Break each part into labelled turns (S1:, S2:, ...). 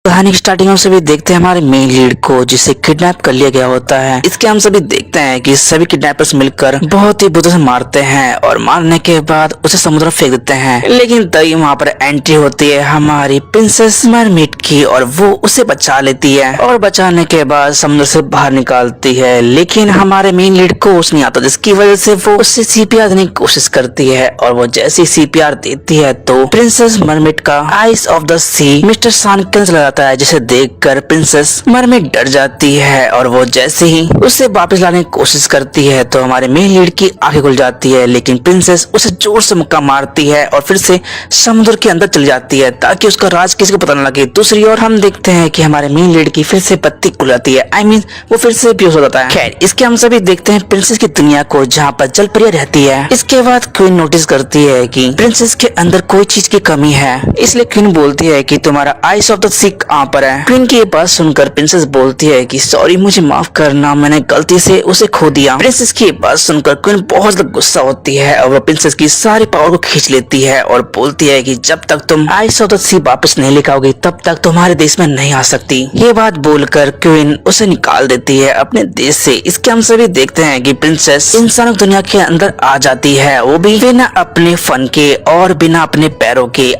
S1: कहानी की स्टार्टिंग हम सभी देखते हैं हमारे मेन लीड को, जिसे किडनैप कर लिया गया होता है। इसके हम सभी देखते हैं कि सभी किडनैपर्स मिलकर बहुत ही बुरे से मारते हैं और मारने के बाद उसे समुद्र में फेंक देते हैं। लेकिन तभी वहाँ पर एंट्री होती है हमारी प्रिंसेस मरमेड की और वो उसे बचा लेती है और बचाने के बाद समुद्र से बाहर निकालती है। लेकिन हमारे मेन लीड को होश नहीं आता, जिसकी वजह से वो उससे सीपीआर देने की कोशिश करती है और वो जैसी सीपीआर देती है तो प्रिंसेस मरमेड का ice of the sea mister सान चला जाता है, जिसे देखकर प्रिंसेस मरमेड डर जाती है और वो जैसे ही उसे वापस लाने की कोशिश करती है तो हमारे मेन लीड की आंखें खुल जाती है। लेकिन प्रिंसेस उसे जोर से मुक्का मारती है और फिर से समुद्र के अंदर चली जाती है ताकि उसका राज किसी को पता न लगे। दूसरी ओर हम देखते हैं कि हमारे मेन लीड की फिर से बत्ती खुल जाती है, वो फिर से बेहोश हो जाता है। खैर, इसके हम सभी देखते हैं प्रिंसेस की दुनिया को, जहाँ पर जल परियां रहती है। इसके बाद क्वीन नोटिस करती है कि प्रिंसेस के अंदर कोई चीज की कमी है, इसलिए क्वीन बोलती है कि तुम्हारा आइस ऑफ द सी कहाँ पर है। क्वीन की ये बात सुनकर प्रिंसेस बोलती है कि सॉरी, मुझे माफ करना, मैंने गलती से उसे खो दिया। प्रिंसेस की ये बात सुनकर क्वीन बहुत ज्यादा गुस्सा होती है और वो प्रिंसेस की सारी पावर को खींच लेती है और बोलती है कि जब तक तुम आइस ऑफ द सी वापस नहीं लेकर आओगी तब तक तुम्हारे देश में नहीं आ सकती। ये बात बोलकर क्वीन उसे निकाल देती है अपने देश से। इसके हम सभी देखते हैं कि प्रिंसेस इंसानों की दुनिया के अंदर आ जाती है, वो भी बिना अपने फन के और बिना अपने पैरों के।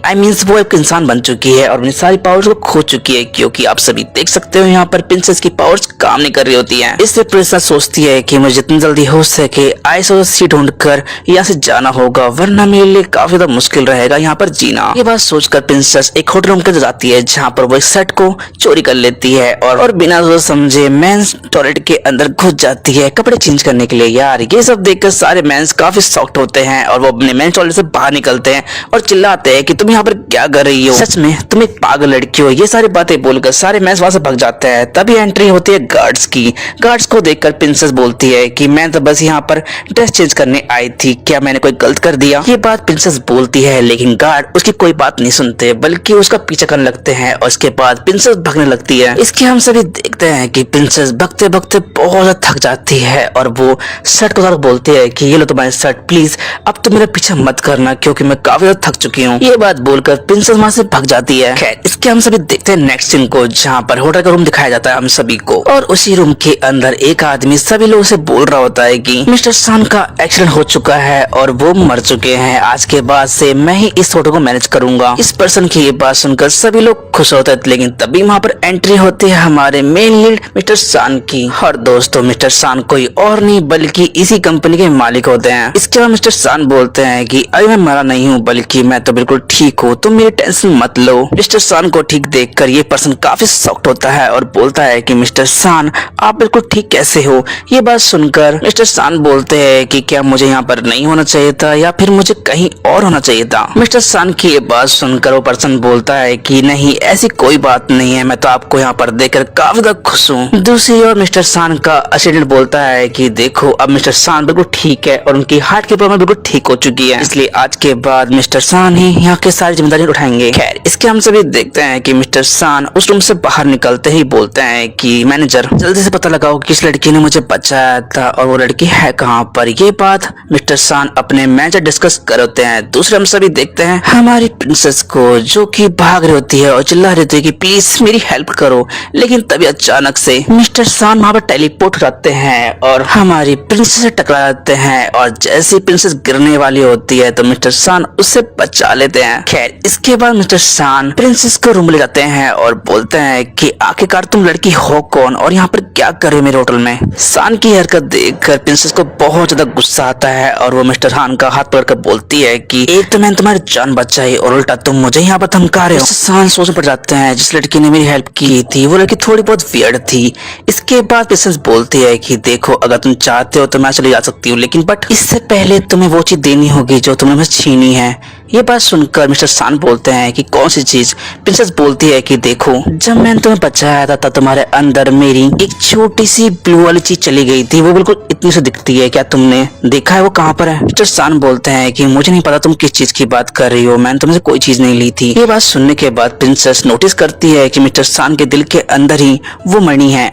S1: वो एक इंसान बन चुकी है और अपनी सारी पावर्स को खो चुकी है, क्योंकि आप सभी देख सकते हो यहाँ पर प्रिंसेस की पावर्स काम नहीं कर रही होती हैं। इससे प्रिंसेस सोचती है कि मुझे जितनी जल्दी हो सके आइस ऑफ द सी ढूंढकर यहाँ से जाना होगा, वरना मेरे लिए काफी ज्यादा मुश्किल रहेगा यहाँ पर जीना। ये बात सोचकर प्रिंसेस एक होटल रूम के अंदर जाती है, जहाँ पर वो एक सेट को चोरी कर लेती है और बिना सोच समझे मेंस टॉयलेट के अंदर घुस जाती है कपड़े चेंज करने के लिए। यार, ये सब देखकर सारे मेंस काफी शॉक्ड होते हैं और वो अपने मेंस टॉयलेट से बाहर निकलते हैं और चिल्लाते हैं कि तुम यहाँ पर क्या कर रही हो, सच में तुम एक पागल लड़की हो। ये सारी बातें बोलकर सारे मेंस वहां से भाग जाते हैं। तभी एंट्री होती है गार्ड्स की। गार्ड्स को देखकर प्रिंसेस बोलती है कि मैं तो बस यहाँ पर ड्रेस चेंज करने आई थी, क्या मैंने कोई गलत कर दिया। ये बात प्रिंसेस बोलती है, लेकिन गार्ड उसकी कोई बात नहीं सुनते बल्कि उसका पीछा करने लगते हैं और उसके बाद प्रिंसेस भागने लगती है। इसके हम सभी देखते हैं कि प्रिंसेस भागते भागते बहुत ज्यादा थक जाती है और वो शर्ट को बोलती है कि ये लो तुम्हारी शर्ट, प्लीज अब तो मेरा पीछा मत करना क्योंकि मैं काफी ज्यादा थक चुकी हूँ। ये बात बोलकर प्रिंसेस वहां से भाग जाती है। खैर, इसके हम सभी देखते हैं नेक्स्ट सीन को, जहाँ पर होटल का रूम दिखाया जाता है हम सभी को और उसी रूम के अंदर एक आदमी सभी लोगों से बोल रहा होता है कि मिस्टर सान का एक्सीडेंट हो चुका है और वो मर चुके हैं। आज के बाद से मैं ही इस होटल को मैनेज करूंगा। इस पर्सन की ये बात सुनकर सभी लोग खुश होते हैं, लेकिन तभी वहाँ पर एंट्री होती है हमारे मेन लीड मिस्टर सान की। और दोस्तों, मिस्टर सान कोई और नहीं बल्कि इसी कंपनी के मालिक होते हैं। इसके बाद मिस्टर सान बोलते हैं कि अभी मैं मरा नहीं हूँ, बल्कि मैं तो बिल्कुल ठीक हूँ, तुम मेरी टेंशन मत लो। मिस्टर सान को ठीक देखकर ये पर्सन काफी शॉक्ड होता है और बोलता है कि मिस्टर सान, आप बिल्कुल ठीक कैसे हो। ये बात सुनकर मिस्टर सान बोलते हैं कि क्या मुझे यहाँ पर नहीं होना चाहिए था या फिर मुझे कहीं और होना चाहिए था। मिस्टर सान की ये बात सुनकर वो पर्सन बोलता है कि नहीं, ऐसी कोई बात नहीं है, मैं तो आपको यहाँ पर देखकर काफी ज्यादा खुश हूँ। दूसरी ओर मिस्टर सान का असिस्टेंट बोलता है कि देखो, अब मिस्टर सान बिल्कुल ठीक है और उनकी हार्ट की प्रॉब्लम बिल्कुल ठीक हो चुकी है, इसलिए आज के बाद मिस्टर सान ही यहाँ की सारी जिम्मेदारी उठाएंगे। खैर, इसके हम सभी देखते हैं कि मिस्टर सान उस रूम से बाहर निकलते ही बोलते हैं कि मैनेजर, जल्दी से पता लगाओ किस लड़की ने मुझे बचाया था और वो लड़की है कहाँ पर। ये बात मिस्टर सान अपने मैनेजर डिस्कस करते हैं। दूसरे हम सभी देखते हैं हमारी प्रिंसेस को, जो कि भाग रही होती है और चिल्ला रही होती है कि प्लीज मेरी हेल्प करो। लेकिन तभी अचानक से मिस्टर सान वहाँ पर टेलीपोर्ट करते हैं और हमारी प्रिंसेस से टकरा जाते हैं और जैसे प्रिंसेस गिरने वाली होती है तो मिस्टर सान उससे बचा लेते हैं। खैर, इसके बाद मिस्टर सान प्रिंसेस को रूम ले जाते हैं और बोलते हैं कि आखिरकार तुम लड़की हो कौन और यहाँ पर क्या कर रहे हो मेरे होटल में। सान की हरकत देखकर प्रिंसेस को बहुत ज्यादा गुस्सा आता है और वो मिस्टर सान का हाथ पकड़कर बोलती है कि एक तो मैंने तुम्हारी जान बचाई और उल्टा तुम मुझे यहाँ पर धमका रहे हो। सान सोचने पड़ जाते हैं, जिस लड़की ने मेरी हेल्प की थी वो लड़की थोड़ी बहुत वियर्ड थी। इसके बाद प्रिंसेस बोलती है कि देखो, अगर तुम चाहते हो तो मैं चली जा सकती हूँ, लेकिन बट इससे पहले तुम्हें वो चीज देनी होगी जो तुमने मुझे छीनी है। ये बात सुनकर मिस्टर सान बोलते हैं कि कौन सी चीज। प्रिंसेस बोलती है कि देखो, जब मैंने तुम्हें बचाया था तब तुम्हारे अंदर मेरी एक छोटी सी ब्लू वाली चीज चली गई थी, वो बिल्कुल इतनी सी दिखती है, क्या तुमने देखा है वो कहाँ पर है। मिस्टर सान बोलते हैं कि मुझे नहीं पता तुम किस चीज की बात कर रही हो, मैंने तुमसे कोई चीज नहीं ली थी। ये बात सुनने के बाद प्रिंसेस नोटिस करती है कि मिस्टर सान के दिल के अंदर ही वो मणि है,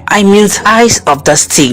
S1: आइस ऑफ द सी।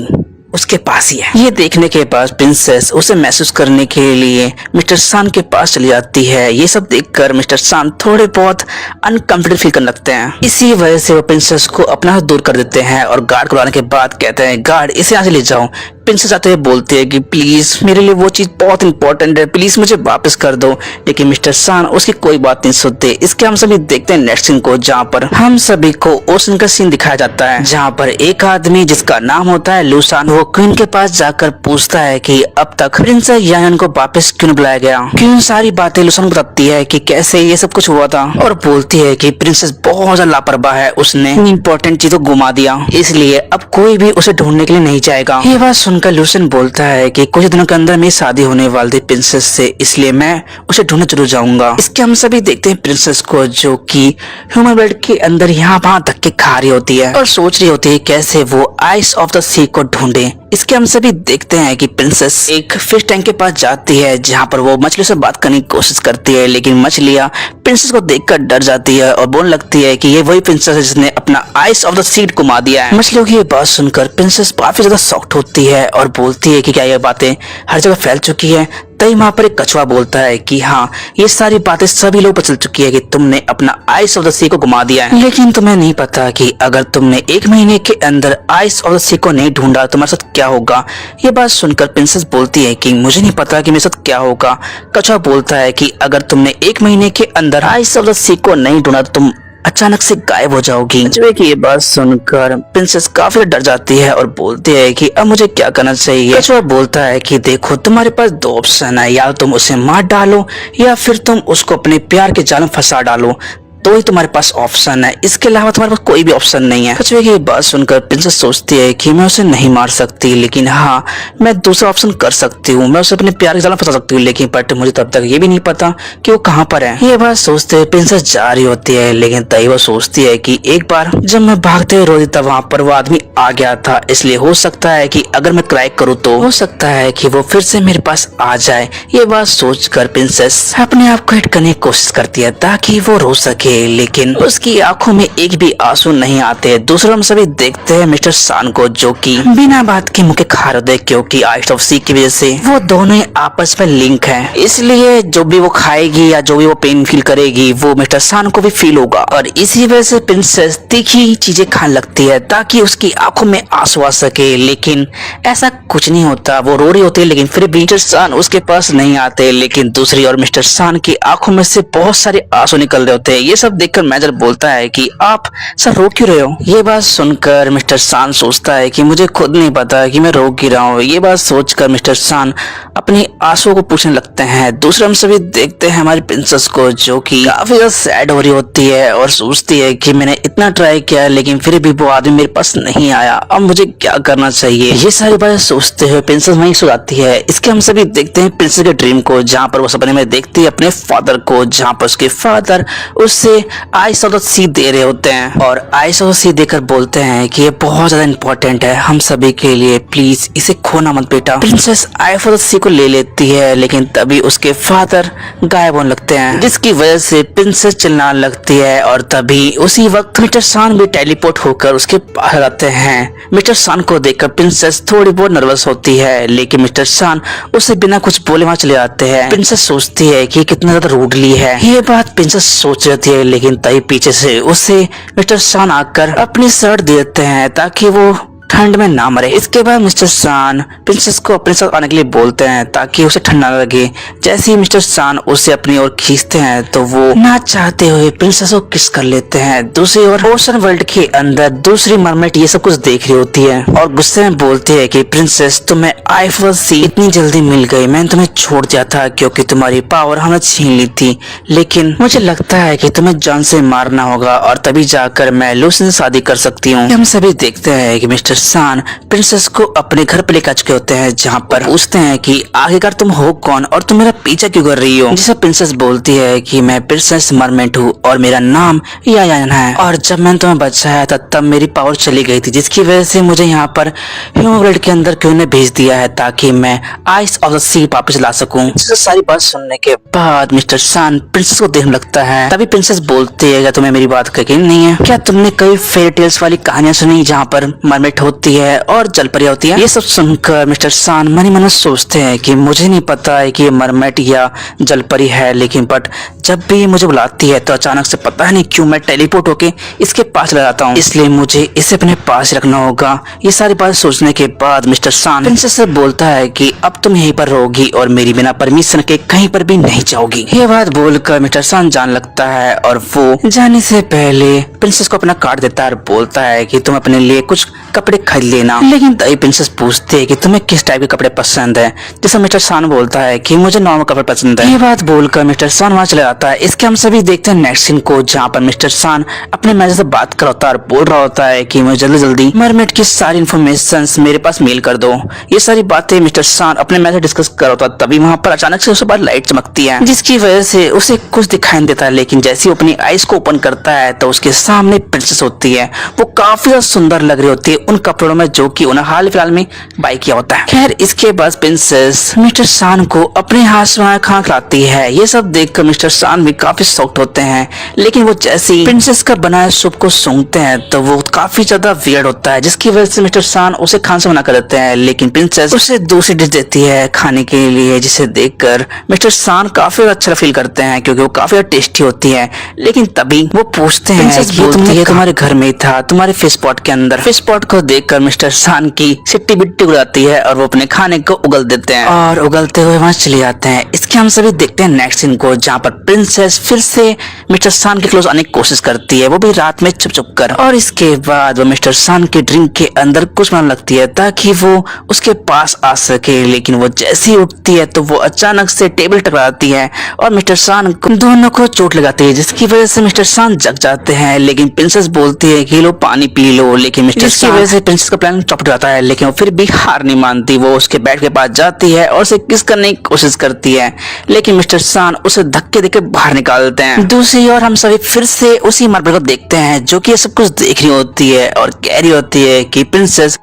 S1: उसके पास ही है। ये देखने के बाद प्रिंसेस उसे महसूस करने के लिए मिस्टर सान के पास चली जाती है। ये सब देखकर मिस्टर सान थोड़े बहुत अनकंफर्टेबल फील करने लगते हैं। इसी वजह से वो प्रिंसेस को अपना हाथ दूर कर देते हैं और गार्ड को बुलाने के बाद कहते हैं, गार्ड इसे यहाँ से ले जाओ। प्रिंसेस आते हुए बोलती है कि प्लीज मेरे लिए वो चीज बहुत इंपॉर्टेंट है, प्लीज मुझे वापस कर दो। लेकिन मिस्टर सान उसकी कोई बात नहीं सुनते। इसके हम सभी देखते हैं नेक्स्ट सीन को, जहाँ पर हम सभी को ओशन का सीन दिखाया जाता है, जहाँ पर एक आदमी जिसका नाम होता है लूसान, वो क्वीन के पास जाकर पूछता है कि अब तक प्रिंसेस यायान को वापस क्यों बुलाया गया। क्वीन सारी बातें लूसान बताती है कि कैसे ये सब कुछ हुआ था और बोलती है कि प्रिंसेस बहुत ज्यादा लापरवाह है, उसने इंपॉर्टेंट चीज को गुमा दिया, इसलिए अब कोई भी उसे ढूंढने के लिए नहीं जाएगा। ये बात सुनकर लूसन बोलता है कि कुछ दिनों के अंदर मेरी शादी होने वाली थी प्रिंसेस से, इसलिए मैं उसे ढूंढने जरूर जाऊंगा। इसके हम सभी देखते हैं प्रिंसेस को, जो कि ह्यूमन वर्ल्ड के अंदर यहाँ वहाँ धक्के खा रही होती है और सोच रही होती है कैसे वो आइस ऑफ द सी को ढूंढे। इसके हम सभी देखते हैं कि प्रिंसेस एक फिश टैंक के पास जाती है, जहाँ पर वो मछली से बात करने की कोशिश करती है, लेकिन मछलियाँ प्रिंसेस को देखकर डर जाती है और बोलने लगती है कि ये वही प्रिंसेस है जिसने अपना आइस ऑफ द सी घुमा दिया है। मछलियों की ये बात सुनकर प्रिंसेस काफी ज्यादा शॉक्ड होती है और बोलती है कि क्या ये बातें हर जगह फैल चुकी है। तभी वहाँ पर एक कछुआ बोलता है कि हाँ, ये सारी बातें सभी लोग पता चल चुकी है कि तुमने अपना आइस ऑफ द सी को घुमा दिया है, लेकिन तुम्हें नहीं पता कि अगर तुमने 1 महीने के अंदर आइस ऑफ द सी को नहीं ढूंढा तुम्हारे साथ क्या होगा। ये बात सुनकर प्रिंसेस बोलती है कि मुझे नहीं पता कि मेरे साथ क्या होगा। कछुआ बोलता है कि अगर तुमने 1 महीने के अंदर आइस ऑफ द सी को नहीं ढूंढा तो तुम अचानक से गायब हो जाओगी। कछुए की ये बात सुनकर प्रिंसेस काफी डर जाती है और बोलती है कि अब मुझे क्या करना चाहिए। कछुआ बोलता है कि देखो, तुम्हारे पास 2 ऑप्शन है, या तुम उसे मार डालो या फिर तुम उसको अपने प्यार के जाल में फंसा डालो, तो ही तुम्हारे पास ऑप्शन है, इसके अलावा तुम्हारे पास कोई भी ऑप्शन नहीं है। कछुए की बात सुनकर प्रिंसेस सोचती है कि मैं उसे नहीं मार सकती, लेकिन हाँ, मैं दूसरा ऑप्शन कर सकती हूँ, मैं उसे अपने प्यार के जाल में फंसा सकती हूँ, लेकिन बट मुझे तब तक ये भी नहीं पता कि वो कहाँ पर है। ये बात सोचते हुए प्रिंसेस जा रही होती है, लेकिन तभी वो सोचती है कि एक बार जब मैं भागते हुए रोती तब वहाँ पर वो आदमी आ गया था, इसलिए हो सकता है कि अगर मैं क्रैक करूँ तो हो सकता है कि वो फिर से मेरे पास आ जाए। ये बात सोचकर प्रिंसेस अपने आप को हिट करने की कोशिश करती है ताकि वो रो सके, लेकिन उसकी आंखों में एक भी आंसू नहीं आते। दूसरा हम सभी देखते हैं मिस्टर सान को, जो कि बिना बात के मुंह के खा रहे थे, क्योंकि आइस ऑफ सी की वजह से वो दोनों आपस में लिंक हैं, इसलिए जो भी वो खाएगी या जो भी वो पेन फील करेगी वो मिस्टर सान को भी फील होगा। और इसी वजह से प्रिंसेस तीखी चीजें खाने लगती है ताकि उसकी आंखों में आंसू आ सके, लेकिन ऐसा कुछ नहीं होता। वो रो रही होती है, लेकिन फिर भी मिस्टर सान उसके पास नहीं आते। लेकिन दूसरी ओर मिस्टर सान की आंखों में से बहुत सारे आंसू निकल रहे होते हैं। ये सब देखकर मैनेजर बोलता है कि आप सर रो क्यों रहे हो। ये बात सुनकर मिस्टर सान सोचता है कि मुझे खुद नहीं पता कि मैं रो क्यों रहा हूँ। ये बात सोचकर मिस्टर सान अपनी आंसुओं को पूछने लगते हैं। दूसरा हम सभी देखते हैं हमारी प्रिंसेस को, जो कि काफी ज्यादा सैड हो रही होती है और सोचती है कि मैंने इतना ट्राई किया लेकिन फिर भी वो आदमी मेरे पास नहीं आया, अब मुझे क्या करना चाहिए। ये सारी बातें सोचते हुए प्रिंसेस वहीं सो जाती है। इसके हम सभी देखते हैं प्रिंसेस के ड्रीम को, जहाँ पर वो सपने में देखती है अपने फादर को, जहाँ पर उसके फादर उससे आइस ऑफ द सी दे रहे होते हैं और आइस ऑफ द सी देकर बोलते हैं कि ये बहुत ज्यादा इंपॉर्टेंट है हम सभी के लिए, प्लीज इसे खोना मत बेटा। प्रिंसेस आइस ऑफ द सी को ले लेती है, लेकिन तभी उसके फादर गायब होने लगते हैं, जिसकी वजह से प्रिंसेस चिल्लाने लगती है। और तभी उसी वक्त मिस्टर सान भी टेलीपोर्ट होकर उसके पास आते हैं। मिस्टर सान को देखकर प्रिंसेस थोड़ी बहुत नर्वस होती है, लेकिन मिस्टर सान उसे बिना कुछ बोले वहां चले जाते हैं। प्रिंसेस सोचती है कि कितना ज्यादा रूडली है। ये बात प्रिंसेस सोच रही थी, लेकिन तभी पीछे से उसे मिस्टर सान आकर अपनी शर्ट देते हैं ताकि वो ठंड में ना मरे। इसके बाद मिस्टर सान प्रिंसेस को अपने साथ आने के लिए बोलते हैं ताकि उसे ठंड ना लगे। जैसे ही मिस्टर सान उसे अपनी ओर खींचते हैं तो वो ना चाहते हुए प्रिंसेस को किस कर लेते हैं। दूसरी ओर ओशन वर्ल्ड के अंदर दूसरी मरमेड ये सब कुछ देख रही होती है और गुस्से में बोलती है कि प्रिंसेस, तुम्हें आइस ऑफ द सी इतनी जल्दी मिल गई, मैंने तुम्हें छोड़ दिया था क्योंकि तुम्हारी पावर हमने छीन ली थी, लेकिन मुझे लगता है कि तुम्हें जान से मारना होगा और तभी जाकर मैं लूसी से शादी कर सकती हूँ। हम सभी देखते हैं कि मिस्टर सान प्रिंसेस को अपने घर पे लेकर चुके होते हैं, जहाँ पर पूछते हैं कि आखिरकार तुम हो कौन और तुम मेरा पीछा क्यों कर रही हो। जिसे प्रिंसेस बोलती है कि मैं प्रिंसेस मरमेड हूँ और मेरा नाम यायान है, और जब मैंने तुम्हें बचाया था तब मेरी पावर चली गई थी, जिसकी वजह से मुझे यहाँ पर ह्यूमन वर्ल्ड के अंदर क्यों ने भेज दिया है ताकि मैं आइस ऑफ द सी वापस ला सकूं। सारी बात सुनने के बाद मिस्टर सान प्रिंसेस को देखने लगता है। तभी प्रिंसेस बोलती है, क्या तुम्हें मेरी बात यकीन नहीं है? क्या तुमने कई फेयर टेल्स वाली कहानियां सुनी जहाँ पर मरमेड होती है और जल परी होती है। ये सब सुनकर मिस्टर सान मन ही मन सोचते हैं कि मुझे नहीं पता है कि ये मरमेड या जल परी है, लेकिन बट जब भी मुझे बुलाती है तो अचानक से पता नहीं क्यों मैं टेलीपोर्ट होके इसके पास चला जाता हूँ, इसलिए मुझे इसे अपने पास रखना होगा। ये सारी बातें सोचने के बाद मिस्टर सान प्रिंसेस से बोलता है कि अब तुम यहीं पर रहोगी और मेरी बिना परमिशन के कहीं पर भी नहीं जाओगी। ये बात बोलकर मिस्टर सान जान लगता है और वो जाने से पहले प्रिंसेस को अपना कार्ड देता है और बोलता है कि तुम अपने लिए कुछ कपड़े खरीद लेना। लेकिन तभी प्रिंसेस पूछती है कि तुम्हें किस टाइप के कपड़े पसंद है, जिसे मिस्टर सान बोलता है कि मुझे नॉर्मल कपड़े पसंद है। ये बात बोलकर मिस्टर सान वहाँ चला जाता है। इसके हम सभी देखते हैं नेक्स्ट सीन को, जहाँ पर मिस्टर सान अपने मैनेजर से बात कर होता है और बोल रहा होता है कि मुझे जल्दी जल्दी मरमेड की सारी इन्फॉर्मेशन मेरे पास मेल कर दो। ये सारी बातें मिस्टर सान अपने मैनेजर डिस्कस कर होता है। तभी वहाँ पर अचानक से उसके बाद लाइट चमकती है, जिसकी वजह से उसे कुछ दिखाई नहीं देता। लेकिन जैसे ही अपनी आईज को ओपन करता है तो उसके सामने प्रिंसेस होती है। वो काफी ज्यादा सुंदर लग रही होती है उन कपड़ों में जो कि उन्हें हाल फिलहाल में बाई किया होता है। खैर इसके बाद प्रिंसेस मिस्टर सान को अपने हाथ से खाना खिलाती है। ये सब देखकर मिस्टर सान भी काफी शॉक्ड होते हैं। लेकिन वो जैसे ही प्रिंसेस का बनाया सूप को सूंघते हैं तो वो काफी ज्यादा वियर्ड होता है, जिसकी वजह से मिस्टर सान उसे खाने से मना कर देते हैं। लेकिन प्रिंसेस उसे दूसरी डिश देती है खाने के लिए, जिसे देखकर मिस्टर सान काफी अच्छा फील करते हैं क्योंकि वो काफी टेस्टी होती है। लेकिन तभी वो पूछते हैं कि तुम्हारे घर में था, तुम्हारे फिश पॉट के अंदर। फिश पॉट को देखकर मिस्टर सान की सिट्टी बिट्टी उड़ जाती है और वो अपने खाने को उगल देते हैं और उगलते हुए वहां चले जाते हैं। इसके हम सभी देखते हैं नेक्स्ट सीन को, जहाँ पर प्रिंसेस फिर से मिस्टर सान के क्लोज आने की कोशिश करती है, वो भी रात में छुप छुप कर। और इसके बाद वो मिस्टर सान के ड्रिंक के अंदर कुछ बनाने लगती है ताकि वो उसके पास आ सके। लेकिन वो जैसे ही उठती है तो वो अचानक से टेबल टकराती है और मिस्टर सान को दोनों को चोट लगाती है, जिसकी वजह से मिस्टर सान जग जाते हैं। लेकिन प्रिंसेस बोलती है कि लो पानी पी लो। लेकिन मिस्टर सान की वजह से प्रिंसेस का प्लान चौपट जाता है, लेकिन वो फिर भी हार नहीं मानती। वो उसके बेड के पास जाती है और उसे किस करने की कोशिश करती है, लेकिन मिस्टर सान उसे धक्के देकर बाहर निकाल देते हैं। दूसरी ओर हम सभी फिर से उसी मरबल को देखते हैं जो कि ये सब कुछ देख रही होती है और कह रही होती है कि प्रिंसेस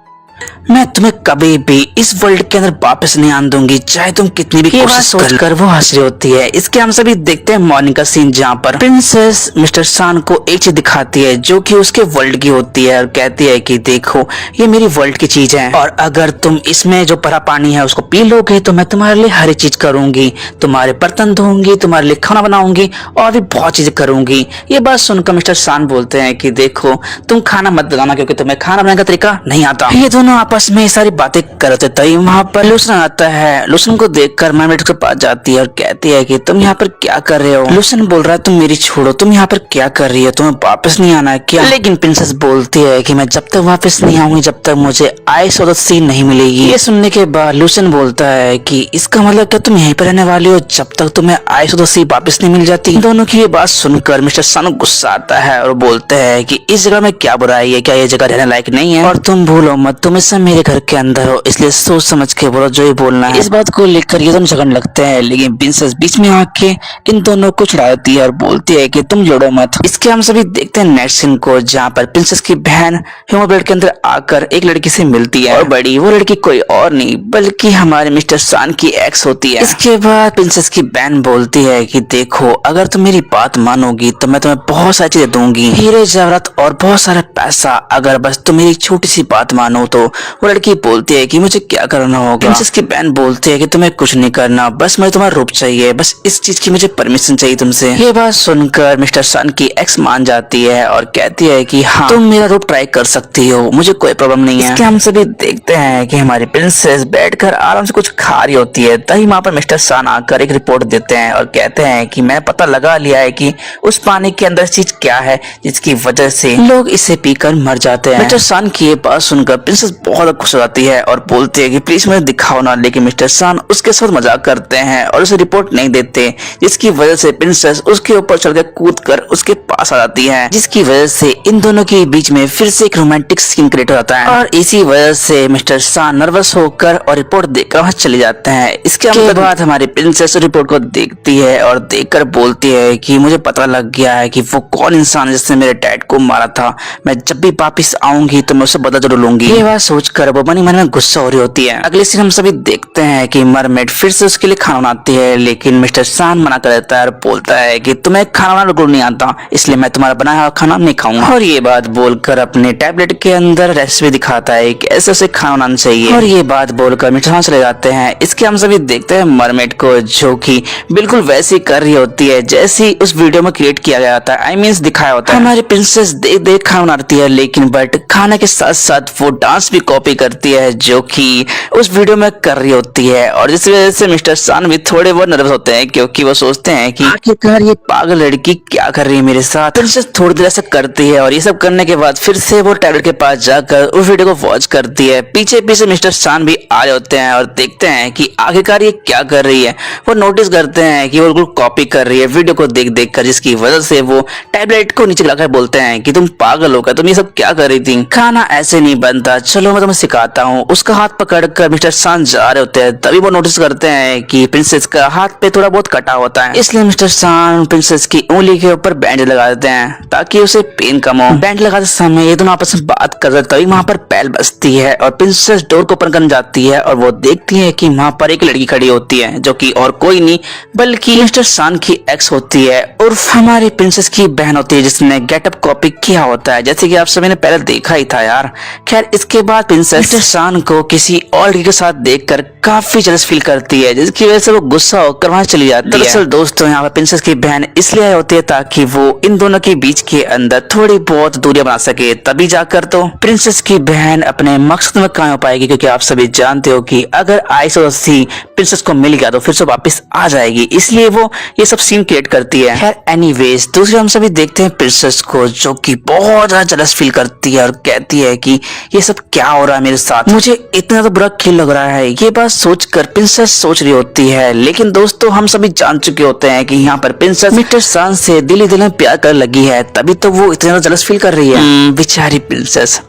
S1: मैं तुम्हें कभी भी इस वर्ल्ड के अंदर वापस नहीं आने दूंगी, चाहे तुम कितनी भी कोशिश कर। वो हंस रही होती है। इसके हम सभी देखते हैं मॉर्निंग का सीन, जहाँ पर प्रिंसेस मिस्टर सान को एक चीज दिखाती है जो कि उसके वर्ल्ड की होती है और कहती है कि देखो ये मेरी वर्ल्ड की चीज है और अगर तुम इसमें जो भरा पानी है उसको पी लोगे तो मैं तुम्हारे लिए हर एक चीज करूंगी, तुम्हारे बर्तन धोऊंगी, तुम्हारे लिए खाना बनाऊंगी और भी बहुत चीजें करूंगी। ये बात सुनकर मिस्टर सान बोलते हैं कि देखो तुम खाना मत बनाना क्योंकि तुम्हें खाना बनाने का तरीका नहीं आता। ये दोनों आपस में सारी बातें करते थे। वहाँ पर लूसन आता है। लूसन को देखकर मरमेड के पास जाती है और कहती है कि तुम यहाँ पर क्या कर रहे हो। लूसन बोल रहा है तुम मेरी छोड़ो, तुम यहाँ पर क्या कर रही हो, तुम्हें वापस नहीं आना है क्या। लेकिन प्रिंसेस बोलती है कि मैं जब तक वापस नहीं आऊंगी जब तक मुझे आइस और सी नहीं मिलेगी। ये सुनने के बाद लूसन बोलता है कि इसका मतलब क्या तुम यहीं पर रहने वाली हो जब तक तुम्हें आइस और सी वापस नहीं मिल जाती। दोनों की ये बात सुनकर मिस्टर सान गुस्सा आता है और बोलते हैं कि इस जगह में क्या बुराई है, क्या ये जगह रहने लायक नहीं है और तुम भूलो मत तुम इस समय मेरे घर के अंदर हो, इसलिए सोच समझ के बोलो जो ही बोलना है। इस बात को लेकर ये दोनों झगड़ने लगते हैं, लेकिन प्रिंसेस बीच में आके इन दोनों को छुड़ाती है और बोलती है कि तुम लड़ो मत। इसके हम सभी देखते हैं नेक्स्ट सीन को, जहाँ पर प्रिंसेस की बहन ह्यूमन ब्लड के अंदर आकर एक लड़की से मिलती है और बड़ी वो लड़की कोई और नहीं बल्कि हमारे मिस्टर सान की एक्स होती है। इसके बाद प्रिंसेस की बहन बोलती है कि देखो अगर तुम मेरी बात मानोगी तो मैं तुम्हें बहुत सारी चीजें दूंगी, हीरे जवाहरात और बहुत सारा पैसा, अगर बस तुम मेरी छोटी सी बात मानो। तो वो लड़की बोलती है कि मुझे क्या करना होगा। प्रिंसेस की बहन बोलती है कि तुम्हें कुछ नहीं करना, बस मुझे तुम्हारा रूप चाहिए, बस इस चीज की मुझे परमिशन चाहिए तुमसे। ये बात सुनकर मिस्टर सन की एक्स मान जाती है और कहती है कि हाँ तुम मेरा रूप ट्राई कर सकती हो, मुझे कोई प्रॉब्लम नहीं है। इसके हम सभी देखते हैं कि हमारी प्रिंसेस बैठकर आराम से कुछ खा रही होती है। तभी वहाँ पर मिस्टर सन आकर एक रिपोर्ट देते हैं और कहते हैं कि मैं पता लगा लिया है कि उस पानी के अंदर चीज क्या है जिसकी वजह से लोग इसे पीकर मर जाते हैं। मिस्टर सन की ये बात सुनकर प्रिंसेस बहुत खुश हो जाती है और बोलती है कि प्लीज मुझे दिखाओ ना। लेकिन मिस्टर सन उसके साथ मजाक करते हैं और उसे रिपोर्ट नहीं देते, जिसकी वजह से प्रिंसेस उसके ऊपर चढ़कर कूद कर उसके पास आ जाती है, जिसकी वजह से इन दोनों के बीच में फिर से एक रोमांटिक सीन क्रिएट हो जाता है और इसी वजह से मिस्टर सन नर्वस होकर और रिपोर्ट देखकर वहां चले जाते हैं। इसके बाद हमारी प्रिंसेस रिपोर्ट को देखती है और देखकर बोलती है कि मुझे पता लग गया है कि वो कौन इंसान है जिसने मेरे डैड को मारा था। मैं जब भी वापिस आऊंगी तो मैं उससे बदला जरूर लूंगी। ये बात सोचकर वो मन ही मन में गुस्सा हो रही होती है। अगले सीन हम सभी देखते हैं कि मरमेड फिर से उसके लिए खाना बनाती है, लेकिन मिस्टर सान मना कर देता है और बोलता है कि तुम्हें खाना बनाना बिल्कुल नहीं आता, इसलिए मैं तुम्हारा बनाया हुआ खाना नहीं खाऊंगा। और ये बात बोलकर अपने टैबलेट के अंदर रेसिपी दिखाता है कि ऐसे उसे खाना बनाना चाहिए। और ये बात बोलकर मिस्टर सान चले जाते हैं। इसके हम सभी देखते हैं मरमेड को, जो कि बिल्कुल वैसी कर रही होती है जैसी उस वीडियो में क्रिएट किया गया था, आई मीन दिखाया होता है। हमारी प्रिंसेस देख देख खाना बनाती है, लेकिन बट खाना के साथ साथ वो डांस भी कॉपी करती है जो कि उस वीडियो में कर रही होती है। और जिस वजह से मिस्टर सान भी थोड़े बहुत नर्वस होते हैं, क्योंकि वो सोचते हैं कि आखिरकार ये पागल लड़की क्या कर रही है मेरे साथ। प्रिंसेस थोड़ी देर ऐसा करती है और ये सब करने के बाद फिर से वो टैबलेट के पास जाकर उस वीडियो को वॉच करती है। पीछे पीछे मिस्टर सान भी आ रहे होते हैं और देखते हैं कि आखिरकार ये क्या कर रही है। वो नोटिस करते हैं कि वो बिल्कुल कॉपी कर रही है वीडियो को देख देख कर, जिसकी वजह से वो टैबलेट को नीचे गिराकर बोलते हैं कि तुम पागल हो गए, तुम ये सब क्या कर रही थी, खाना ऐसे नहीं बनता, चलो मैं तुम्हें सिखाता हूँ। उसका हाथ पकड़कर मिस्टर सान जा रहे होते हैं, तभी वो नोटिस करते हैं कि प्रिंसेस का हाथ पे थोड़ा बहुत कटा होता है, इसलिए मिस्टर सान प्रिंसेस की उंगली के ऊपर बैंडेज लगा देते हैं ताकि उसे पेन कम हो। बैंड लगाते समय ये दोनों आपस में बात कर रहे, तभी वहाँ पर बेल बजती है और प्रिंसेस डोर को ओपन करने जाती है और वो देखती है कि वहाँ पर एक लड़की खड़ी होती है, जो कि और कोई नहीं बल्कि मिस्टर सान की एक्स होती है और हमारी प्रिंसेस की बहन होती है, जिसने गेटअप कॉपी किया होता है, जैसे कि आप सभी ने पहले देखा ही था यार। खैर इसके बाद प्रिंसेस मिस्टर सान को किसी और लड़की के साथ देखकर काफी जेलस फील करती है, जिसकी वजह से वो गुस्सा होकर वहां चली जाती है। दरअसल दोस्तों यहाँ पर प्रिंसेस की बहन इसलिए आई होती है ताकि वो इन दोनों के बीच के अंदर थोड़ी बहुत दूरियां बना सके, तभी जाकर तो प्रिंसेस की बहन अपने मकसद में कामयाब हो पाएगी, क्योंकि आप सभी जानते हो कि अगर आइस और रस्सी प्रिंसेस को मिल गया तो फिर से वापस आ जाएगी, इसलिए वो ये सब सीन क्रिएट करती है। खैर एनीवेज दूसरे हम सभी देखते हैं प्रिंसेस को, जो कि बहुत ज्यादा जेलस फील करती है और कहती है कि ये सब क्या हो रहा है मेरे साथ, मुझे इतना ज्यादा बुरा फील लग रहा है। ये बात सोचकर प्रिंसेस सोच रही होती है, लेकिन दोस्तों हम सभी जान चुके होते हैं कि यहाँ पर प्रिंसेस मिस्टर सान से दिल ही दिल में प्यार कर लगी है, तभी तो वो इतना ज्यादा जेलस फील कर रही है। बेचारी प्रिंसेस।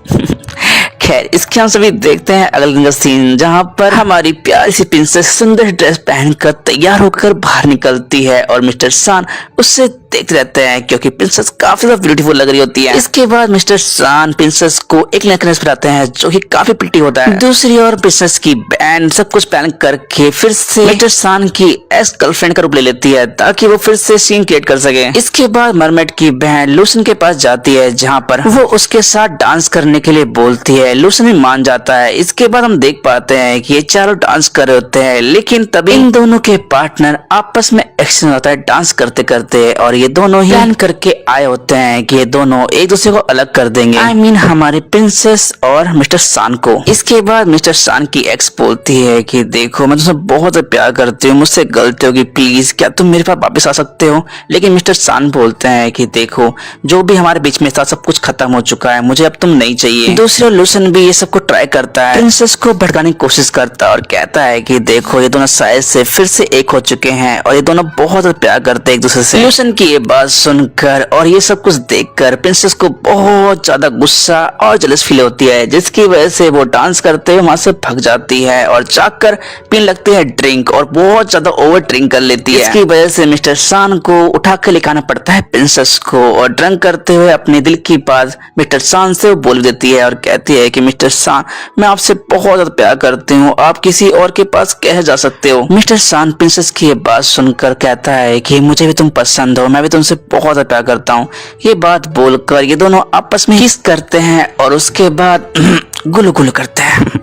S1: खैर इसके हम सभी देखते हैं अगले दिन का सीन, जहाँ पर हमारी प्यारी सी प्रिंसेस सुंदर ड्रेस पहनकर तैयार होकर बाहर निकलती है और मिस्टर सान उससे देखते रहते हैं, क्योंकि प्रिंसेस काफी ज्यादा ब्यूटीफुल लग रही होती है। इसके बाद मिस्टर सान प्रिंसेस को एक नेकलेस पहनाते हैं, जो कि काफी प्रिटी होता है। दूसरी ओर प्रिंसेस की बहन सब कुछ प्लान करके फिर से मिस्टर सान की एक्स गर्लफ्रेंड का रूप ले लेती है, ताकि वो फिर से सीन क्रिएट कर सके। इसके बाद मरमेड की बहन लूसन के पास जाती है, जहाँ पर वो उसके साथ डांस करने के लिए बोलती है। लूसन भी मान जाता है। इसके बाद हम देख पाते हैं कि ये चारों डांस कर रहे होते हैं, लेकिन तभी इन दोनों के पार्टनर आपस में एक्शन होता है डांस करते करते, और ये दोनों ही प्लान करके आए होते हैं कि ये दोनों एक दूसरे को अलग कर देंगे, आई मीन हमारे प्रिंसेस और मिस्टर सान को। इसके बाद मिस्टर सान की एक्स बोलती है कि देखो मैं तुमसे बहुत प्यार करती हूँ, मुझसे गलती होगी, प्लीज क्या तुम मेरे पास वापस आ सकते हो। लेकिन मिस्टर सान बोलते हैं कि देखो जो भी हमारे बीच में था सब कुछ खत्म हो चुका है, मुझे अब तुम नहीं चाहिए। दूसरे लूसन भी ये सब को ट्राई करता है, प्रिंसेस को भड़काने की कोशिश करता है और कहता है कि देखो ये दोनों शायद से फिर से एक हो चुके हैं और ये दोनों बहुत प्यार करते हैं एक दूसरे से। लूसन की ये बात सुनकर और ये सब कुछ देखकर प्रिंसेस को बहुत ज्यादा गुस्सा और जेलस फील होती है, जिसकी वजह से वो डांस करते हुए वहां से भाग जाती है और जाकर पीने लगती है ड्रिंक और बहुत ज्यादा ओवर ड्रिंक कर लेती है। इसकी वजह से मिस्टर सान को उठा कर लेकर आना पड़ता है प्रिंसेस को, और ड्रंक करते हुए अपने दिल की बात मिस्टर सान से बोल देती है और कहती है कि मिस्टर सान मैं आपसे बहुत ज्यादा प्यार करती हूँ, आप किसी और के पास कह जा सकते हो। मिस्टर सान प्रिंसेस की ये बात सुनकर कहता है कि मुझे भी तुम पसंद हो, मैं भी तुमसे बहुत ज्यादा प्यार करता हूँ। ये बात बोलकर ये दोनों आपस में किस करते हैं और उसके बाद गुलु गुलु करते हैं।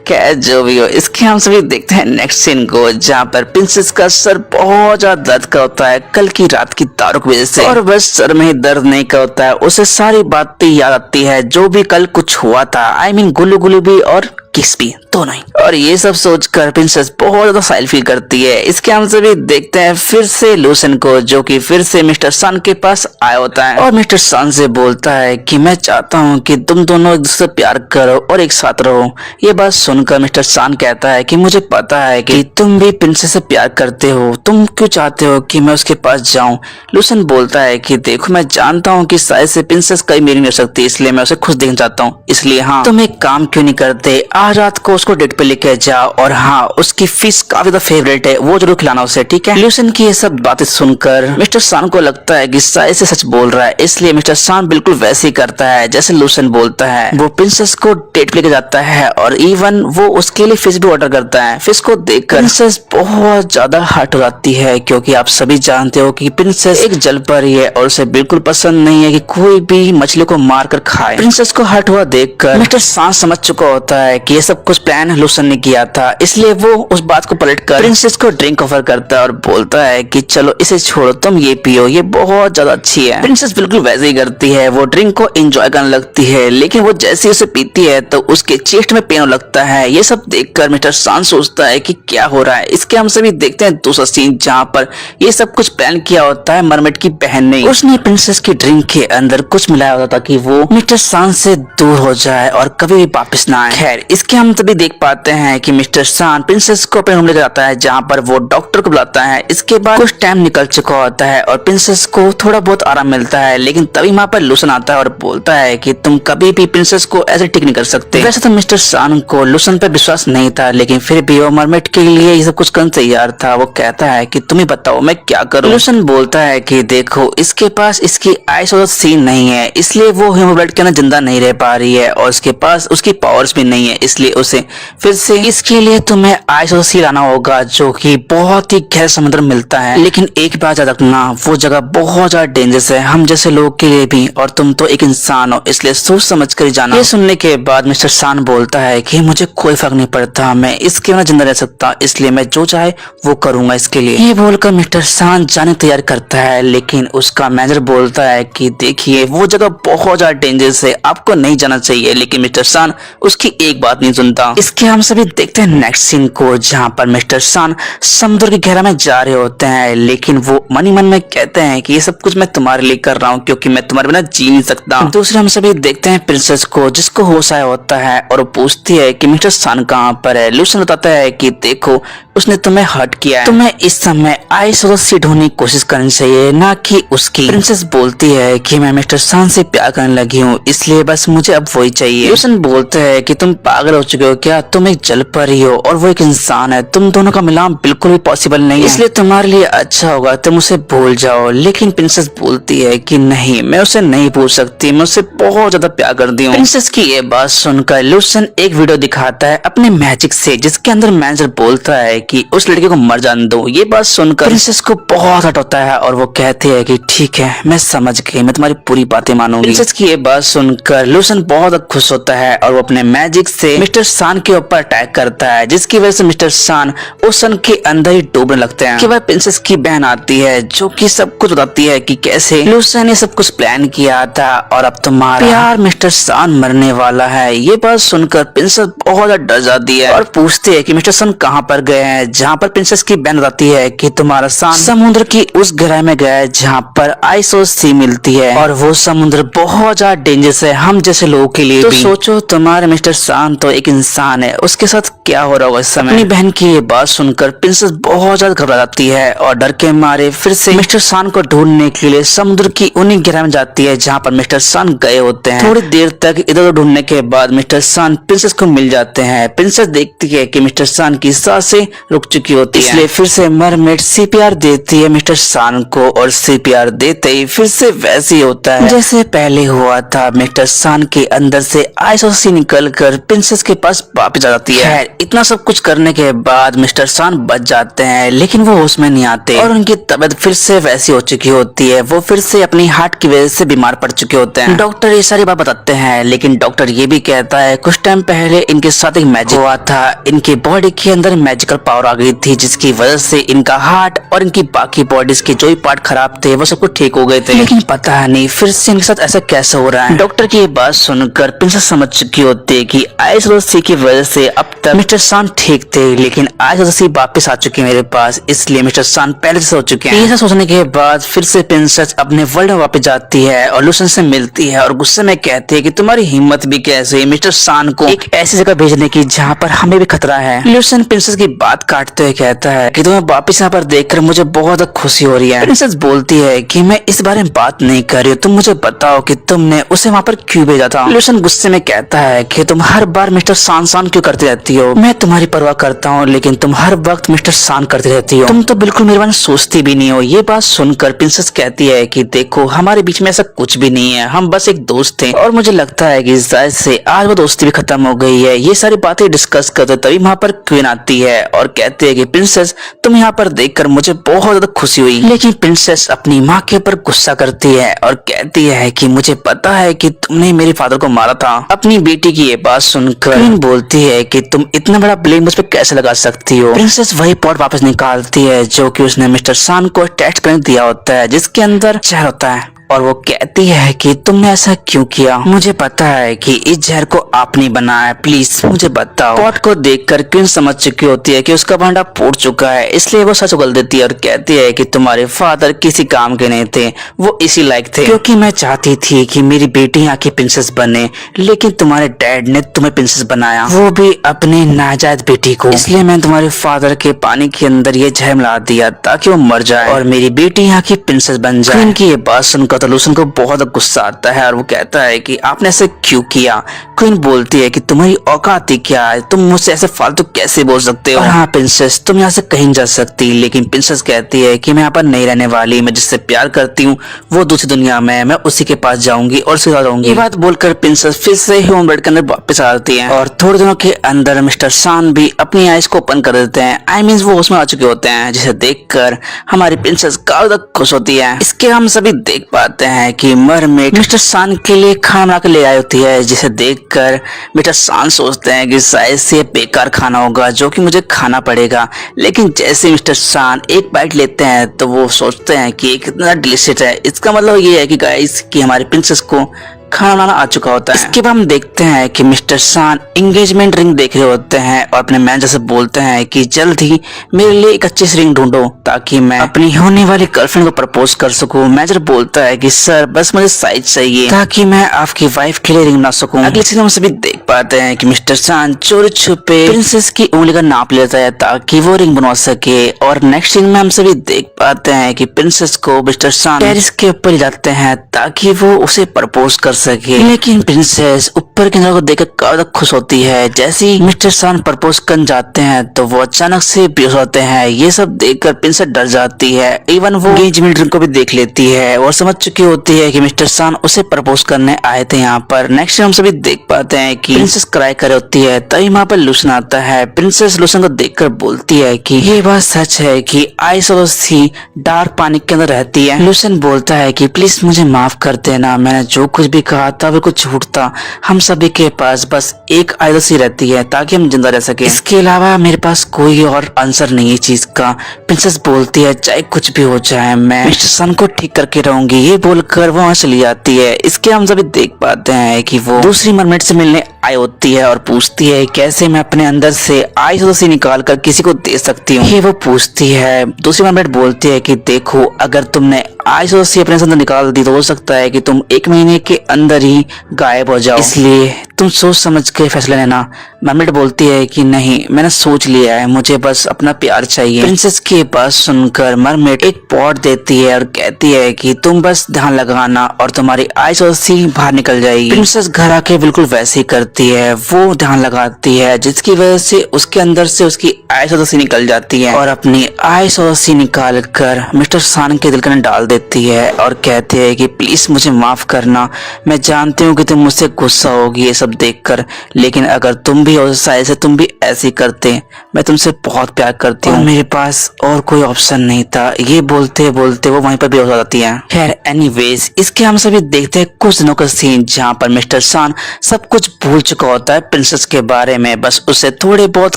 S1: खैर जो भी हो, इसके हम सभी देखते हैं नेक्स्ट सीन को, जहाँ पर प्रिंसेस का सर बहुत ज्यादा दर्द का होता है कल की रात की दारू की वजह से, और बस सर में ही दर्द नहीं का होता है, उसे सारी बातें याद आती है जो भी कल कुछ हुआ था, आई मीन गुल्लू गुल्लू भी और किस भी दोनों ही। और ये सब सोचकर प्रिंसेस बहुत ज्यादा साइल फील करती है। इसके हम सभी देखते हैं फिर से लूसन को, जो कि फिर से मिस्टर सान के पास आया होता है और मिस्टर सान से बोलता है कि मैं चाहता हूँ कि तुम दोनों एक दूसरे से प्यार करो और एक साथ रहो। ये बात सुनकर मिस्टर सान कहता है कि मुझे पता है कि तुम भी प्रिंसेस से प्यार करते हो, तुम क्यों चाहते हो कि मैं उसके पास जाऊं। लूसन बोलता है कि देखो मैं जानता हूँ कि शायद से प्रिंसेस कहीं मेरी नहीं हो सकती, इसलिए मैं उसे खुश देखना चाहता हूँ, इसलिए हाँ तुम एक काम क्यों नहीं करते, आज रात को उसको डेट पे लेके जाओ और हाँ उसकी फिश काफी ज्यादा फेवरेट है, वो जरूर खिलाना उसे, ठीक है। ल्यूसन की ये सब बातें सुनकर मिस्टर सान को लगता है कि शायद से सच बोल रहा है, इसलिए मिस्टर सान बिल्कुल वैसे ही करता है जैसे ल्यूसन बोलता है। वो प्रिंसेस को डेट पे लेके जाता है और इवन वो उसके लिए फिश भी ऑर्डर करता है। फिश को देखकर प्रिंसेस बहुत ज्यादा हर्ट हो जाती है, क्योंकि आप सभी जानते हो कि प्रिंसेस एक जल परी है और उसे बिल्कुल पसंद नहीं है कि कोई भी मछली को मार कर खाए। प्रिंसेस को हर्ट हुआ देखकर मिस्टर सान समझ चुका होता है कि ये सब कुछ प्लान ल्यूसन ने किया था, इसलिए वो उस बात को पलटकर प्रिंसेस को ड्रिंक ऑफर करता है और बोलता है कि चलो इसे छोड़ो, तुम ये पियो, ये बहुत ज्यादा अच्छी है। प्रिंसेस बिल्कुल वैसे ही करती है, वो ड्रिंक को एंजॉय करने लगती है, लेकिन वो जैसे ही उसे पीती है तो उसके चेस्ट में पेन लगता है। ये सब देखकर मिस्टर सान सोचता है कि क्या हो रहा है। इसके हम सभी देखते हैं दूसरा सीन जहाँ पर ये सब कुछ प्लान किया होता है मरमेड की बहन ने। उसने प्रिंसेस की ड्रिंक के अंदर कुछ मिलाया होता ताकि वो मिस्टर सान से दूर हो जाए और कभी भी वापस ना आए। खैर इसके हम तभी देख पाते हैं कि मिस्टर सान प्रिंसेस को अपने रूम लेकर जाता है, जहाँ पर वो डॉक्टर को बुलाता है। इसके बाद कुछ टाइम निकल चुका होता है और प्रिंसेस को थोड़ा बहुत आराम मिलता है, लेकिन तभी वहाँ पर ल्यूसन आता है और बोलता है कि तुम कभी भी प्रिंसेस को ऐसे ठीक नहीं कर सकते। वैसे तो मिस्टर सान को ल्यूसन पर विश्वास नहीं था, लेकिन फिर भी वो मरमेड के लिए ये सब कुछ करने तैयार था। वो कहता है कि तुम ही बताओ मैं क्या करूं। ल्यूसन बोलता है कि देखो इसके पास इसकी आइस और सीन नहीं है, इसलिए वो ह्यूमन के अंदर जिंदा नहीं रह पा रही है और उसके पास उसकी पावर्स भी नहीं है, इसलिए उसे फिर से इसके लिए तुम्हें आइस और सी लाना होगा जो कि बहुत ही गहरा समुद्र मिलता है। लेकिन एक बात याद रखना, वो जगह बहुत ज्यादा डेंजरस है हम जैसे लोग के लिए भी, और तुम तो एक इंसान हो, इसलिए सोच समझ कर जाना। ये सुनने के बाद मिस्टर सान बोलता है कि मुझे कोई फर्क नहीं पड़ता, मैं इसके बिना जिंदा रह सकता, इसलिए मैं जो चाहे वो करूंगा इसके लिए। ये बोलकर मिस्टर सान जाने तैयार करता है, लेकिन उसका मैनेजर बोलता है कि देखिए वो जगह बहुत ज्यादा डेंजरस है, आपको नहीं जाना चाहिए। लेकिन मिस्टर सान उसकी एक बात नहीं सुनता। इसके हम सभी देखते हैं नेक्स्ट सीन को, जहाँ पर मिस्टर सान समुद्र की गहरा में जा रहे होते हैं, लेकिन वो मन ही मन में कहते हैं कि ये सब कुछ मैं तुम्हारे लिए कर रहा हूँ, क्योंकि मैं तुम्हारे बिना जी नहीं सकता। दूसरे हम सभी देखते हैं प्रिंसेस को, जिसको होश आया होता है और वो पूछती है कि मिस्टर सान कहाँ पर है। ल्यूसन बताता है कि देखो उसने तुम्हें हर्ट किया है, तुम्हें इस समय आइस और सी ढूंढने की कोशिश करनी चाहिए, ना कि उसकी। प्रिंसेस बोलती है कि मैं मिस्टर सान से प्यार करने लगी हूँ, इसलिए बस मुझे अब वही चाहिए। ल्यूसन बोलते हैं कि तुम पागल हो चुके हो क्या, तुम एक जल परी हो और वो एक इंसान है, तुम दोनों का मिलान बिल्कुल भी पॉसिबल नहीं है, इसलिए तुम्हारे लिए अच्छा होगा तुम उसे भूल जाओ। लेकिन प्रिंसेस बोलती है कि नहीं, मैं उसे नहीं भूल सकती, मैं उसे बहुत ज्यादा प्यार करती हूँ। प्रिंसेस की ये बात सुनकर ल्यूसन एक वीडियो दिखाता है अपने मैजिक से, जिसके अंदर मैनेजर बोलता है कि उस लड़के को मर जाने दो। ये बात सुनकर प्रिंसेस को बहुत हर्ट होता है और वो कहती है कि ठीक है मैं समझ गई, मैं तुम्हारी पूरी बातें मानूंगी। प्रिंसेस की ये बात सुनकर ल्यूसन बहुत खुश होता है और वो अपने मैजिक से मिस्टर सान के ऊपर अटैक करता है, जिसकी वजह से मिस्टर सान ओशन के अंदर ही डूबने लगते हैं। उसके बाद प्रिंसेस की बहन आती है जो कि सब कुछ बताती है कि कैसे ल्यूसन ने सब कुछ प्लान किया था और अब तुम्हारा प्यार मिस्टर सान मरने वाला है। ये बात सुनकर प्रिंसेस बहुत ज्यादा डर जाती है और पूछती है कि मिस्टर सान कहाँ पर गए हैं, जहाँ पर प्रिंसेस की बहन बताती है कि तुम्हारा सान समुद्र की उस गहराई में गया है जहाँ पर आइस और सी मिलती है, और वो समुद्र बहुत ज्यादा डेंजरस है हम जैसे लोगों के लिए भी। सोचो तुम्हारे मिस्टर सान तो एक इंसान है, उसके साथ क्या हो रहा होगा इस समय। अपनी बहन की ये बात सुनकर प्रिंसेस बहुत ज्यादा घबरा जाती है और डर के मारे फिर से मिस्टर सान को ढूंढने के लिए समुद्र की उन्हीं गहराई में जाती है जहाँ पर मिस्टर सान गए होते हैं। थोड़ी देर तक इधर उधर ढूंढने के बाद मिस्टर सान प्रिंसेस को मिल जाते हैं। प्रिंसेस देखती है कि मिस्टर सान की सांसें रुक चुकी होती है, इसलिए फिर से मरमेड सीपीआर देती है मिस्टर सान को, और सीपीआर देते ही फिर से वैसे ही होता है जैसे पहले हुआ था। मिस्टर सान के अंदर से आइस और सी निकल कर प्रिंसेस के पास वापस आ जाती है। इतना सब कुछ करने के बाद मिस्टर सान बच जाते हैं, लेकिन वो होश में नहीं आते और उनकी तबीयत फिर से वैसी हो चुकी होती है, वो फिर से अपनी हार्ट की वजह से बीमार पड़ चुके होते हैं। डॉक्टर ये सारी बात बताते हैं, लेकिन डॉक्टर ये भी कहता है कुछ टाइम पहले इनके साथ एक मैजिक हुआ था, इनके बॉडी के अंदर मैजिकल पावर आ गई थी, जिसकी वजह से इनका हार्ट और इनकी बाकी बॉडीज के जो भी पार्ट खराब थे वो सब कुछ ठीक हो गए थे। लेकिन पता नहीं फिर से इनके साथ ऐसा कैसे हो रहा है। डॉक्टर की ये बात सुनकर प्रिंसेस समझ चुकी होती है कि आइस और सी की वजह से अब तक मिस्टर सान ठीक थे, लेकिन आइस और सी वापस आ चुके मेरे पास, इसलिए मिस्टर सान पहले से हो चुके हैं। ऐसा सोचने के बाद फिर से प्रिंसेस अपने वर्ल्ड में वापस जाती है और ल्यूसन से मिलती है और गुस्से में कहती है कि तुम्हारी हिम्मत भी कैसे मिस्टर सान को एक ऐसी जगह भेजने की जहाँ पर हमें भी खतरा है। ल्यूसन प्रिंसेस की बात काटते हुए कहता है कि तुम्हें वापस यहाँ पर देखकर मुझे बहुत खुशी हो रही है। प्रिंसेस बोलती है कि मैं इस बारे में बात नहीं कर रही हूँ, तुम मुझे बताओ कि तुमने उसे वहाँ पर क्यों भेजा था। ल्यूसन गुस्से में कहता है कि तुम हर बार बार मिस्टर सान सान क्यों करती रहती हो? मैं तुम्हारी परवाह करता हूँ लेकिन तुम हर वक्त मिस्टर सान करती रहती हो। तुम तो बिल्कुल मेरे बारे में सोचती भी नहीं हो। ये बात सुनकर प्रिंसेस कहती है कि देखो हमारे बीच में ऐसा कुछ भी नहीं है, हम बस एक दोस्त थे और मुझे लगता है कि शायद से आज वो दोस्ती भी खत्म हो गई है। ये सारी बातें डिस्कस करते तभी वहाँ पर क्वीन आती है और कहती है कि प्रिंसेस तुम यहाँ पर देखकर मुझे बहुत ज्यादा खुशी हुई। लेकिन प्रिंसेस अपनी माँ के ऊपर गुस्सा करती है और कहती है कि मुझे पता है कि तुमने मेरे फादर को मारा था। अपनी बेटी की ये बात सुनकर क्वीन बोलती है कि तुम इतना बड़ा ब्लेम मुझ पर कैसे लगा सकती हो। प्रिंसेस वही पॉट वापस निकालती है जो कि उसने मिस्टर सान को टेस्ट करने दिया होता है, जिसके अंदर जहर होता है, और वो कहती है कि तुमने ऐसा क्यों किया? मुझे पता है कि इस जहर को आपने बनाया, प्लीज मुझे बताओ। पॉट को देखकर क्वीन समझ चुकी होती है कि उसका भांडा फूट चुका है, इसलिए वो सच उगल देती है और कहती है कि तुम्हारे फादर किसी काम के नहीं थे, वो इसी लायक थे, क्योंकि मैं चाहती थी कि मेरी बेटी यहाँ की प्रिंसेस बने, लेकिन तुम्हारे डैड ने तुम्हें प्रिंसेस बनाया, वो भी अपनी नाजायज बेटी को। इसलिए मैं तुम्हारे फादर के पानी के अंदर ये जहर मिला दिया ताकि वो मर जाए और मेरी बेटी यहाँ की प्रिंसेस बन जाए। क्वीन की ये बात सुनकर तो लूसन को बहुत गुस्सा आता है और वो कहता है कि आपने ऐसे क्यों किया? क्वीन बोलती है कि तुम्हारी औकात ही क्या है, तुम मुझसे ऐसे फालतू कैसे बोल सकते हो? और हाँ प्रिंसेस, तुम यहाँ से कहीं नहीं जा सकती। लेकिन प्रिंसेस कहती है कि मैं यहाँ पर नहीं रहने वाली, मैं जिससे प्यार करती हूँ वो दूसरी दुनिया में है, मैं उसी के पास जाऊंगी और उसके साथ रहूंगी। ये बात बोलकर प्रिंसेस फिर से ह्यूमन बेड के अंदर वापस आ जाती है और थोड़े दिनों के अंदर मिस्टर सान भी अपनी आईज को ओपन कर देते हैं। आई मीन वो उसमें आ चुके होते हैं, जिसे देखकर हमारी प्रिंसेस काफी खुश होती है। इसके हम सभी देख पाते हैं कि मरमेड मिस्टर सान के लिए खाना बना कर ले आई होती है, जिसे देखकर मिस्टर सान सोचते हैं कि शायद से बेकार खाना होगा जो कि मुझे खाना पड़ेगा। लेकिन जैसे मिस्टर सान एक बाइट लेते हैं तो वो सोचते हैं कि कितना डिलीशियस है। इसका मतलब ये है कि गाइस कि हमारी प्रिंसेस को खाना बनाना आ चुका होता है। इसके बाद हम देखते हैं कि मिस्टर सान एंगेजमेंट रिंग देख रहे होते हैं और अपने मैनेजर से बोलते हैं कि जल्द ही मेरे लिए एक अच्छी सी रिंग ढूंढो ताकि मैं अपनी होने वाली गर्लफ्रेंड को प्रपोज कर सकूं। मैनेजर बोलता है कि सर बस मुझे साइज चाहिए ताकि मैं आपकी वाइफ के लिए रिंग बना सकूं। अगले सीन में हम सभी देख पाते हैं कि मिस्टर सान चोरी छुपे प्रिंसेस की उंगली का नाप लेता है ताकि वो रिंग बनवा सके। और नेक्स्ट सीन में हम सभी देख पाते हैं कि प्रिंसेस को मिस्टर सान टेरिस के ऊपर जाते हैं ताकि वो उसे प्रपोज कर सके। लेकिन प्रिंसेस ऊपर के नजारे को देखकर काफी खुश होती है। जैसे ही मिस्टर सान प्रपोज करने जाते हैं तो वो अचानक से बेहोश होते हैं। ये सब देखकर प्रिंसेस डर जाती है। इवन वो एंगेजमेंट रिंग को भी देख लेती है और समझ चुकी होती है कि मिस्टर सान उसे प्रपोज करने आए थे यहाँ पर। नेक्स्ट हम सभी देख पाते हैं कि प्रिंसेस क्राई कर होती है, तभी वहाँ पर लूसन आता है। प्रिंसेस लूसन को देखकर बोलती है कि ये बात सच है कि आइस और सी डार्क पानी के अंदर रहती है। लूसन बोलता है कि प्लीज मुझे माफ कर देना, मैंने जो कुछ भी कहा था वो कुछ झूठ था। हम सभी के पास बस एक आइडल सी रहती है ताकि हम जिंदा रह सके, इसके अलावा मेरे पास कोई और आंसर नहीं है चीज का। प्रिंसेस बोलती है चाहे कुछ भी हो जाए मैं मिस्टर सन को ठीक करके रहूंगी। ये बोलकर वो वहाँ चली जाती है। इसके हम सभी देख पाते हैं कि वो दूसरी मरमेड से मिलने आई होती है और पूछती है कैसे मैं अपने अंदर से आइस निकाल कर किसी को दे सकती हूँ। ये वो पूछती है। दूसरी मरमेड बोलती है कि देखो अगर तुमने आइस अपने अंदर निकाल दी तो हो सकता है कि तुम 1 महीने के अंदर ही गायब हो जाओ, इसलिए तुम सोच समझ के फैसला लेना। मरमेड बोलती है कि नहीं मैंने सोच लिया है, मुझे बस अपना प्यार चाहिए। प्रिंसेस की बात सुनकर मरमेड एक पॉट देती है और कहती है कि तुम बस ध्यान लगाना और तुम्हारी आइस बाहर निकल जाएगी। प्रिंसेस घर आके बिल्कुल वैसे ही करती है, वो ध्यान लगाती है जिसकी वजह से उसके अंदर से उसकी आइस निकल जाती है और अपनी आइस निकाल कर मिस्टर सान के दिल के अंदर डाल देती है और कहती है कि प्लीज मुझे माफ करना, मैं जानती हूँ कि तुम मुझसे गुस्सा होगी ये सब देखकर, लेकिन अगर तुम भी और शायद से तुम भी ऐसे ही करते, मैं तुमसे बहुत प्यार करती हूँ, मेरे पास और कोई ऑप्शन नहीं था। ये बोलते बोलते वो वहीं पर बेहोश हो जाती है। खैर एनीवेज इसके हम सभी देखते हैं कुछ दिनों का सीन जहाँ पर मिस्टर सान सब कुछ भूल चुका होता है प्रिंसेस के बारे में, बस उसे थोड़े बहुत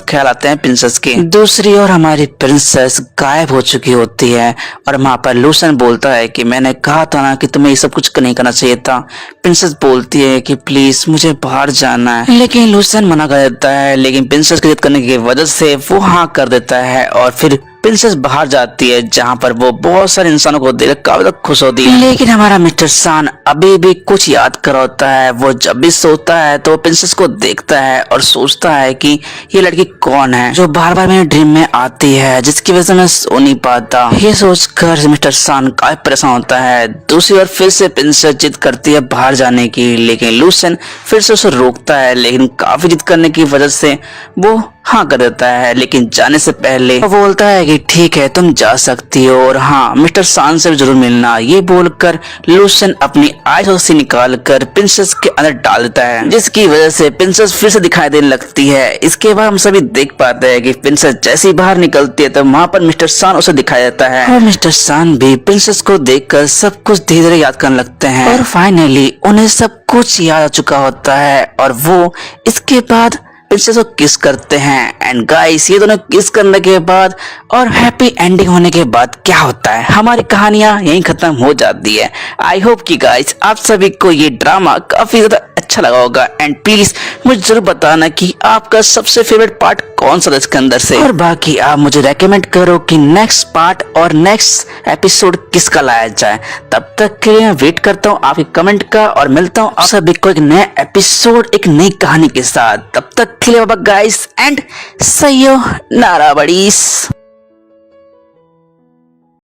S1: ख्याल आते हैं प्रिंसेस के। दूसरी ओर हमारी प्रिंसेस गायब हो चुकी होती है और वहाँ पर लूसन बोलता है कि मैंने कहा था ना कि तुम्हें ये सब कुछ नहीं करना चाहिए था। प्रिंसेस बोलती है कि प्लीज मुझे बाहर जाना है, लेकिन लूसन मना कर देता है। लेकिन प्रिंसेस की जिद करने की वजह से वो हाँ कर देता है और फिर प्रिंसेस बाहर जाती है, जहाँ पर वो बहुत सारे इंसानों को देखकर काफी ज्यादा खुश होती है। लेकिन हमारा मिस्टर सान अभी भी कुछ याद कर होता है। वो जब भी सोता है तो प्रिंसेस को देखता है और सोचता है कि ये लड़की कौन है जो बार बार मेरे ड्रीम में आती है, जिसकी वजह से मैं सो नहीं पाता। ये सोचकर मिस्टर सान काफी परेशान होता है। दूसरी ओर फिर से प्रिंसेस जिद करती है बाहर जाने की, लेकिन लूसेंट फिर से उसे रोकता है। लेकिन काफी जिद करने की वजह से वो हाँ कर देता है, लेकिन जाने से पहले वो बोलता है कि ठीक है तुम जा सकती हो, और हाँ मिस्टर सान से जरूर मिलना। ये बोलकर लूसेंट अपनी आइस निकाल कर प्रिंसेस के अंदर डाल देता है, जिसकी वजह से प्रिंसेस फिर से दिखाई देने लगती है। इसके बाद हम सभी देख पाते हैं कि प्रिंसेस जैसे ही बाहर निकलती है तो वहाँ पर मिस्टर सान उसे दिखाई देता है, और मिस्टर सान भी प्रिंसेस को देखकर सब कुछ धीरे धीरे याद करने लगते हैं। और फाइनली उन्हें सब कुछ याद आ चुका होता है, और वो इसके बाद प्रिंसेस को किस करते हैं। एंड गाइस, ये दोनों किस करने के बाद और हैप्पी एंडिंग होने के बाद क्या होता है, हमारी कहानियां यहीं खत्म हो जाती है। आई होप कि गाइस आप सभी को ये ड्रामा काफी ज्यादा अच्छा लगा होगा। एंड प्लीज मुझे जरूर बताना कि आपका सबसे फेवरेट पार्ट कौन सा था इसके अंदर से, और बाकी आप मुझे रेकमेंड करो कि नेक्स्ट पार्ट और नेक्स्ट एपिसोड किसका लाया जाए। तब तक के लिए मैं वेट करता हूँ आपके कमेंट का, और मिलता हूँ आप सभी को एक नया एपिसोड एक नई कहानी के साथ। तब तक के लिए bye guys and sayonara buddies।